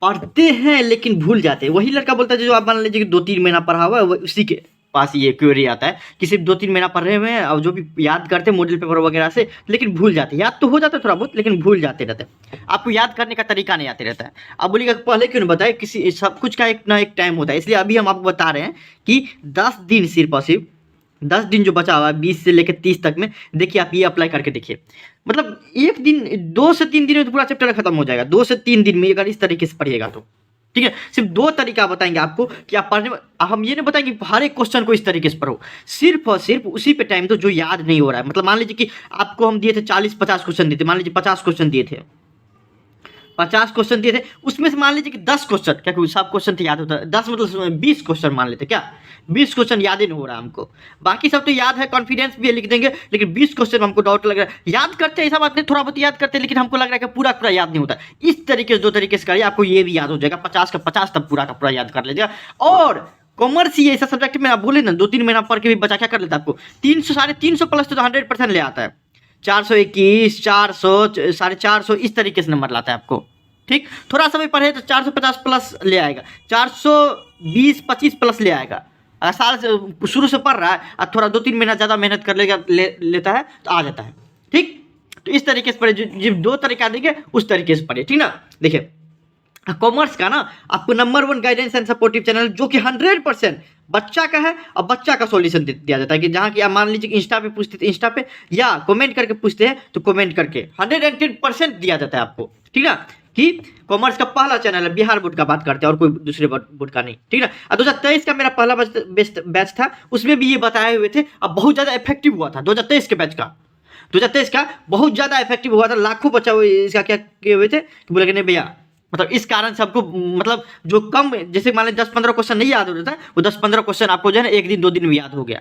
पढ़ते हैं लेकिन भूल जाते हैं। वही लड़का बोलता है जो आप मान लीजिए कि 2-3 महीना पढ़ा हुआ है, वो उसी के पास ये क्वेरी आता है कि सिर्फ 2-3 महीना पढ़ रहे हुए हैं और जो भी याद करते हैं मॉडल पेपर वगैरह से, लेकिन भूल जाते हैं। याद तो हो जाता है थोड़ा बहुत, लेकिन भूल जाते रहते हैं। आपको याद करने का तरीका नहीं आते रहता है। आप बोलिएगा पहले क्यों नहीं बताया, किसी सब कुछ का एक ना एक टाइम होता है, इसलिए अभी हम आपको बता रहे हैं कि 10 दिन सिर्फ और सिर्फ 10 दिन जो बचा हुआ है 20 से लेकर 30 तक में, देखिए आप ये अप्लाई करके देखिए। मतलब एक दिन 2 से 3 दिन में तो पूरा चैप्टर खत्म हो जाएगा। 2 से 3 दिन में अगर इस तरीके से पढ़िएगा तो, ठीक है। सिर्फ 2 तरीका बताएंगे आपको कि आप पढ़ने में, हम ये नहीं बताएंगे कि हर एक क्वेश्चन को इस तरीके से पढ़ो, सिर्फ और सिर्फ उसी पे टाइम दो जो याद नहीं हो रहा है। मतलब मान लीजिए कि आपको हम दिए थे 40-50 क्वेश्चन दिए थे, मान लीजिए 50 क्वेश्चन दिए थे, 50 क्वेश्चन दिए थे, उसमें से मान लीजिए कि 10 क्वेश्चन, क्या कोई सब क्वेश्चन तो याद होता है, 10 मतलब 20 क्वेश्चन मान लेते, क्या 20 क्वेश्चन याद ही नहीं हो रहा हमको, बाकी सब तो याद है, कॉन्फिडेंस भी लिख देंगे, लेकिन 20 क्वेश्चन हमको डाउट लग रहा है। याद करते हैं ऐसा बात नहीं, थोड़ा बहुत याद करते हैं, लेकिन हमको लग रहा है कि पूरा पूरा याद नहीं होता। इस तरीके से 2 तरीके से करिए, आपको ये भी याद हो जाएगा, 50 का 50 तब पूरा का पूरा याद कर लीजिएगा। और कॉमर्स ही ऐसा सब्जेक्ट में आप बोले ना 2-3 महीना पढ़ के भी बचा क्या कर लेता है, आपको 300 350 प्लस तो 100% ले आता है। 421, 400, 450 इस तरीके से नंबर लाता है आपको, ठीक। थोड़ा सा भी पढ़े तो 450 प्लस ले आएगा, 420-25 प्लस ले आएगा। अगर साल से शुरू से पढ़ रहा है और थोड़ा 2-3 महीना ज़्यादा मेहनत कर लेता है तो आ जाता है, ठीक। तो इस तरीके से पढ़े, जो 2 तरीका देंगे उस तरीके से पढ़े, ठीक ना। देखिए कॉमर्स का ना आपको number 1 guidance and supportive channel जो कि 100% बच्चा का है, और बच्चा का सॉल्यूशन दिया जाता है कि जहाँ की आप मान लीजिए कि इंस्टा पे पूछते थे इंस्टा पे, या कमेंट करके पूछते हैं तो कमेंट करके 110% दिया जाता है आपको, ठीक ना। कि कॉमर्स का पहला चैनल है, बिहार बोर्ड का बात करते हैं और कोई दूसरे बोर्ड का नहीं, ठीक ना। 2023 का मेरा पहला बैच था, उसमें भी ये बताए हुए थे, अब बहुत ज़्यादा इफेक्टिव हुआ था 2023 के बैच का। 2023 का बहुत ज़्यादा इफेक्टिव हुआ था, लाखों बच्चा इसका क्या किए हुए थे कि बोले कि नहीं भैया, मतलब इस कारण से आपको, मतलब जो कम, जैसे मान लीजिए 10-15 क्वेश्चन नहीं याद हो रहा था, वो 10-15 क्वेश्चन आपको जो है ना 1 दिन 2 दिन में याद हो गया।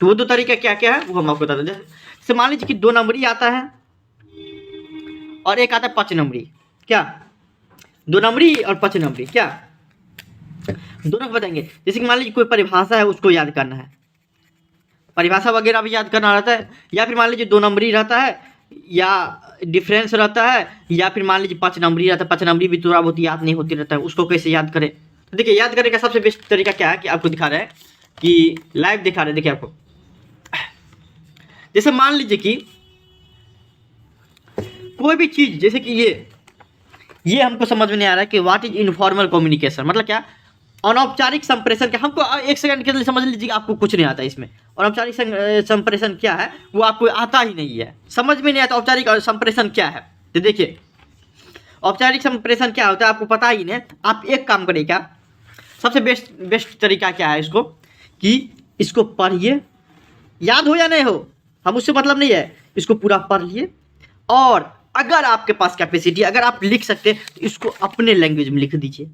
तो वो 2 तरीका क्या क्या है वो हम आपको बता दें। जैसे मान लीजिए कि 2 नंबरी आता है और एक आता है 5 नंबरी, क्या 2 नंबरी और 5 नंबरी, क्या दोनों को बताएंगे। जैसे कि मान लीजिए कोई परिभाषा है, उसको याद करना है, परिभाषा वगैरह भी याद करना रहता है, या फिर मान लीजिए 2 नंबरी रहता है, या डिफरेंस रहता है, या फिर मान लीजिए 5 नंबरी रहता है। 5 नंबरी भी थोड़ा बहुत याद नहीं होती रहता है, उसको कैसे याद करें। तो देखिए याद करने का सबसे बेस्ट तरीका क्या है कि आपको दिखा रहे हैं, कि लाइव दिखा रहे हैं, देखिए आपको। जैसे मान लीजिए कि कोई भी चीज़, जैसे कि ये हमको समझ में नहीं आ रहा है कि व्हाट इज इनफॉर्मल कम्युनिकेशन, मतलब क्या अनौपचारिक संप्रेषण। क्या हमको 1 सेकंड के लिए समझ लीजिए आपको कुछ नहीं आता इसमें। अनौपचारिक संप्रेषण क्या है वो आपको आता ही नहीं है, समझ में नहीं आता औपचारिक संप्रेषण क्या है। तो देखिए औपचारिक संप्रेषण क्या होता है आपको पता ही नहीं। आप एक काम करिए, क्या सबसे बेस्ट तरीका क्या है इसको, कि इसको पढ़िए, याद हो या नहीं हो हम उससे मतलब नहीं है, इसको पूरा पढ़ लिए, और अगर आपके पास कैपेसिटी, अगर आप लिख सकते हैं तो इसको अपने लैंग्वेज में लिख दीजिए।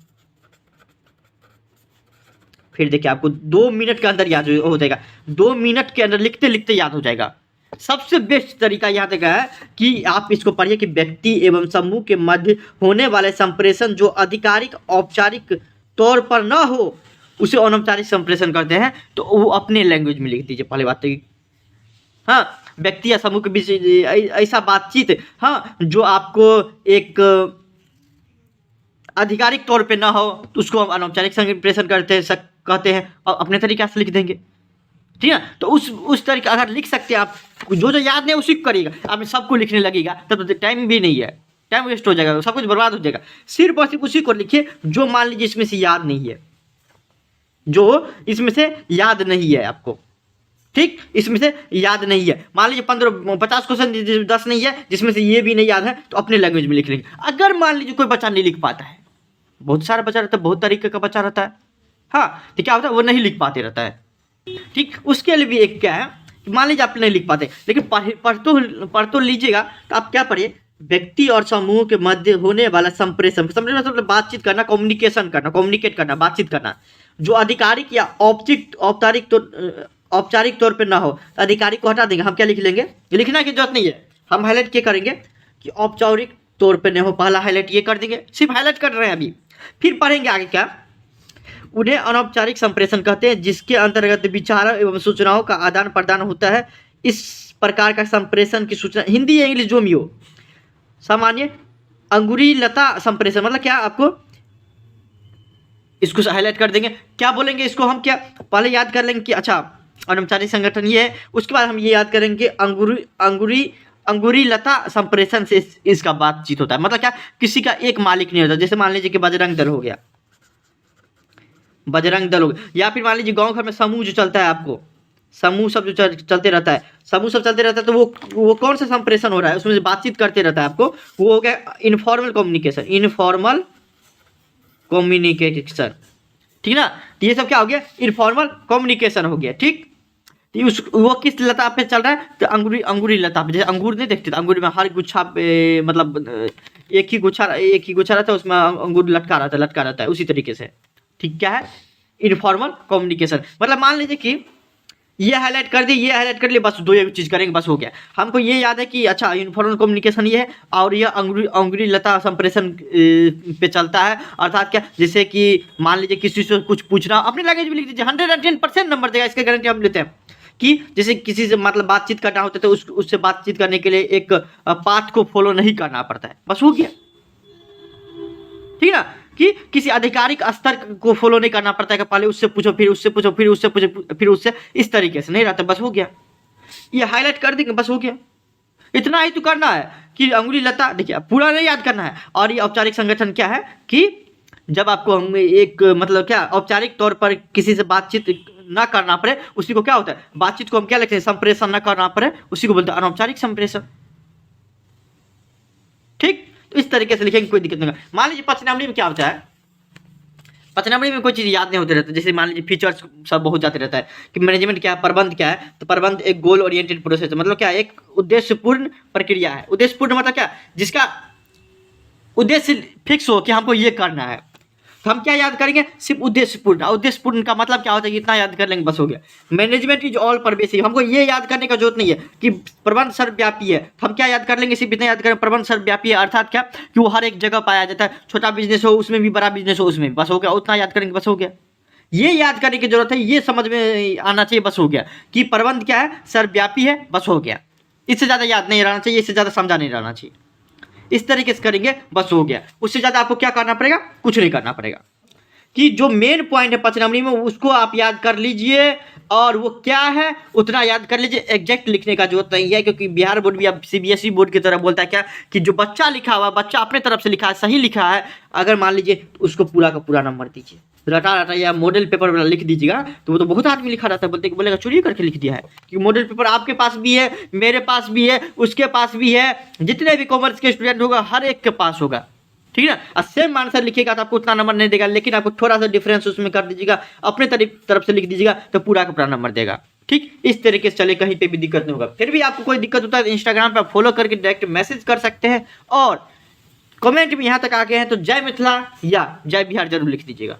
फिर देखिए आपको 2 मिनट के अंदर याद हो जाएगा, 2 मिनट के अंदर लिखते लिखते याद हो जाएगा। सबसे बेस्ट तरीका यहाँ तक है कि आप इसको पढ़िए कि व्यक्ति एवं समूह के मध्य होने वाले संप्रेषण जो आधिकारिक औपचारिक तौर पर न हो उसे अनौपचारिक संप्रेषण करते हैं, तो वो अपने लैंग्वेज में लिख दीजिए पहले बात तो। हाँ, व्यक्ति या समूह के बीच ऐसा बातचीत, हाँ, जो आपको एक आधिकारिक तौर पे ना हो तो उसको हम अनौपचारिक संप्रेषण कहते हैं, और अपने तरीके से लिख देंगे, ठीक है। तो उस तरीके अगर लिख सकते हैं आप, जो याद नहीं उसी को करिएगा। आप सबको लिखने लगेगा तब तो टाइम भी नहीं है, टाइम वेस्ट हो जाएगा, सब कुछ बर्बाद हो जाएगा। सिर्फ और सिर्फ उसी को लिखिए जो मान लीजिए इसमें से याद नहीं है, जो इसमें से याद नहीं है आपको, ठीक, इसमें से याद नहीं है। मान लीजिए 50 क्वेश्चन 10 नहीं है, जिसमें से ये भी नहीं याद है, तो अपने लैंग्वेज में लिख लेंगे। अगर मान लीजिए कोई बच्चा नहीं लिख पाता है, बहुत सारा बच्चा रहता है, बहुत तरीके का बच्चा रहता है, हाँ, तो क्या होता है वो नहीं लिख पाते रहता है, ठीक। उसके लिए भी एक क्या है, मान लीजिए आप नहीं लिख पाते, लेकिन पढ़ तो लीजिएगा। तो आप क्या पढ़िए, व्यक्ति और समूह के मध्य होने वाला संप्रेषण मतलब बातचीत करना, कम्युनिकेट करना, बातचीत करना, जो आधिकारिक या औपचारिक तौर पे ना हो। आधिकारिक को हटा देंगे, हम क्या लिख लेंगे, लिखना की जरूरत नहीं है, हम हाईलाइट क्या करेंगे कि औपचारिक तौर पे नहीं हो, पहला हाईलाइट ये कर देंगे, सिर्फ हाईलाइट कर रहे हैं अभी। फिर पढ़ेंगे आगे क्या, उन्हें अनौपचारिक संप्रेषण कहते हैं जिसके अंतर्गत विचारों एवं सूचनाओं का आदान प्रदान होता है। इस प्रकार का संप्रेषण की सूचना, हिंदी या इंग्लिश जो भी हो, सामान्य अंगुरी लता संप्रेषण मतलब क्या, आपको इसको हाईलाइट कर देंगे। क्या बोलेंगे इसको हम, क्या पहले याद कर लेंगे कि अच्छा अनौपचारिक संगठन ये है, उसके बाद हम ये याद करेंगे अंगूरी लता संप्रेषण से इसका बातचीत होता है। मतलब क्या, किसी का एक मालिक नहीं होता। जैसे मान लीजिए कि बजरंग दल हो गया, या फिर मान लीजिए गांव घर में समूह जो चलता है, आपको समूह सब जो चलते रहता है, समूह सब चलते रहता है, तो वो कौन सा संप्रेषण हो रहा है, उसमें से बातचीत करते रहता है आपको, वो हो गया इनफॉर्मल कम्युनिकेशन। ठीक ना, तो ये सब क्या हो गया, इनफॉर्मल कम्युनिकेशन हो गया। ठीक, तो वो किस लता पे चल रहा है, तो अंगूरी लता पे। जैसे अंगूर नहीं देखते, तो अंगूर में हर गुच्छा पे मतलब एक ही गुच्छा रहता है, उसमें अंगूर लटका रहता है उसी तरीके से। ठीक, क्या है, इनफॉर्मल कम्युनिकेशन। मतलब मान लीजिए कि ये हाईलाइट कर दिए, ये हाईलाइट कर लिए, बस दो चीज करेंगे, बस हो गया। हमको ये याद है कि अच्छा इनफॉर्मल कम्युनिकेशन ये है, और ये अंगूरी लता संप्रेषण पे चलता है। अर्थात क्या, जैसे कि मान लीजिए किसी से कुछ पूछना, अपनी लैंग्वेज में लिख दीजिए, 110% नंबर देगा, इसके गारंटी हम लेते हैं। कि जैसे किसी से मतलब बातचीत करना होता है, तो उससे बातचीत करने के लिए एक पाथ को फॉलो नहीं करना पड़ता है, बस हो गया। ठीक ना, कि किसी आधिकारिक स्तर को फॉलो नहीं करना पड़ता है कि पहले उससे पूछो, फिर उससे पूछो, फिर उससे पूछो, फिर उससे, इस तरीके से नहीं रहता, बस हो गया। ये हाईलाइट कर देंगे, बस हो गया। इतना ही तो करना है कि अंगुली लता, देखिए पूरा नहीं याद करना है। और ये औपचारिक संगठन क्या है कि जब आपको हम एक मतलब क्या औपचारिक तौर पर किसी से बातचीत ना करना पड़े, उसी को क्या होता है, बातचीत को हम क्या लिखते हैं, संप्रेषण ना करना पड़े, उसी को बोलते हैं अनौपचारिक संप्रेषण। ठीक, तो इस तरीके से लिखेंगे, कोई दिक्कत नहीं होगा। मान लीजिए पचनावली में क्या होता है, पचनावली में कोई चीज़ याद नहीं होते रहता। जैसे मान लीजिए फीचर्स सब बहुत जाते रहता है कि मैनेजमेंट क्या है, प्रबंध क्या है, तो प्रबंध एक गोल ओरिएंटेड प्रोसेस है। मतलब क्या, एक उद्देश्यपूर्ण प्रक्रिया है। उद्देश्यपूर्ण मतलब क्या, जिसका उद्देश्य फिक्स हो कि हमको ये करना है, तो हम क्या याद करेंगे, सिर्फ उद्देश्यपूर्ण। उद्देश्यपूर्ण का मतलब क्या होता है, इतना याद कर लेंगे, बस हो गया। मैनेजमेंट इज ऑल परवेसिव, हमको ये याद करने का जरूरत नहीं है कि प्रबंध सर्वव्यापी है, तो हम क्या याद कर लेंगे, सिर्फ इतना याद करें, प्रबंध सर्वव्यापी है। अर्थात क्या, कि वो हर एक जगह पाया जाता है, छोटा बिजनेस हो उसमें भी, बड़ा बिजनेस हो उसमें भी, बस हो गया। उतना याद करेंगे, बस हो गया। ये याद करने की जरूरत है, ये समझ में आना चाहिए, बस हो गया। कि प्रबंध क्या है, सर्वव्यापी है, बस हो गया। इससे ज़्यादा याद नहीं रहना चाहिए, इससे ज़्यादा समझा नहीं रहना चाहिए। इस तरीके से करेंगे, बस हो गया। उससे ज़्यादा आपको क्या करना पड़ेगा, कुछ नहीं करना पड़ेगा। कि जो मेन पॉइंट है पचनावली में, उसको आप याद कर लीजिए, और वो क्या है उतना याद कर लीजिए। एग्जैक्ट लिखने का जरूरत नहीं है, क्योंकि बिहार बोर्ड भी अब सीबीएसई बोर्ड की तरह बोलता है क्या, कि जो बच्चा लिखा हुआ, बच्चा अपने तरफ से लिखा है, सही लिखा है, अगर मान लीजिए उसको पूरा का पूरा नंबर दीजिए। रटा या मॉडल पेपर में लिख दीजिएगा, तो वो तो बहुत आदमी लिखा रहता है, बोलेगा चोरी करके लिख दिया है। क्योंकि मॉडल पेपर आपके पास भी है, मेरे पास भी है, उसके पास भी है, जितने भी कॉमर्स के स्टूडेंट होगा हर एक के पास होगा। ठीक है ना, सेम आंसर लिखिएगा तो आपको उतना नंबर नहीं देगा, लेकिन आपको थोड़ा सा डिफरेंस उसमें कर दीजिएगा, अपने तरफ से लिख दीजिएगा, तो पूरा का पूरा नंबर देगा। ठीक, इस तरीके से चले, कहीं पे भी दिक्कत नहीं होगा। फिर भी आपको कोई दिक्कत होता है तो इंस्टाग्राम पर फॉलो करके डायरेक्ट मैसेज कर सकते हैं, और कमेंट में यहाँ तक आ गए हैं तो जय मिथिला या जय बिहार जरूर लिख दीजिएगा।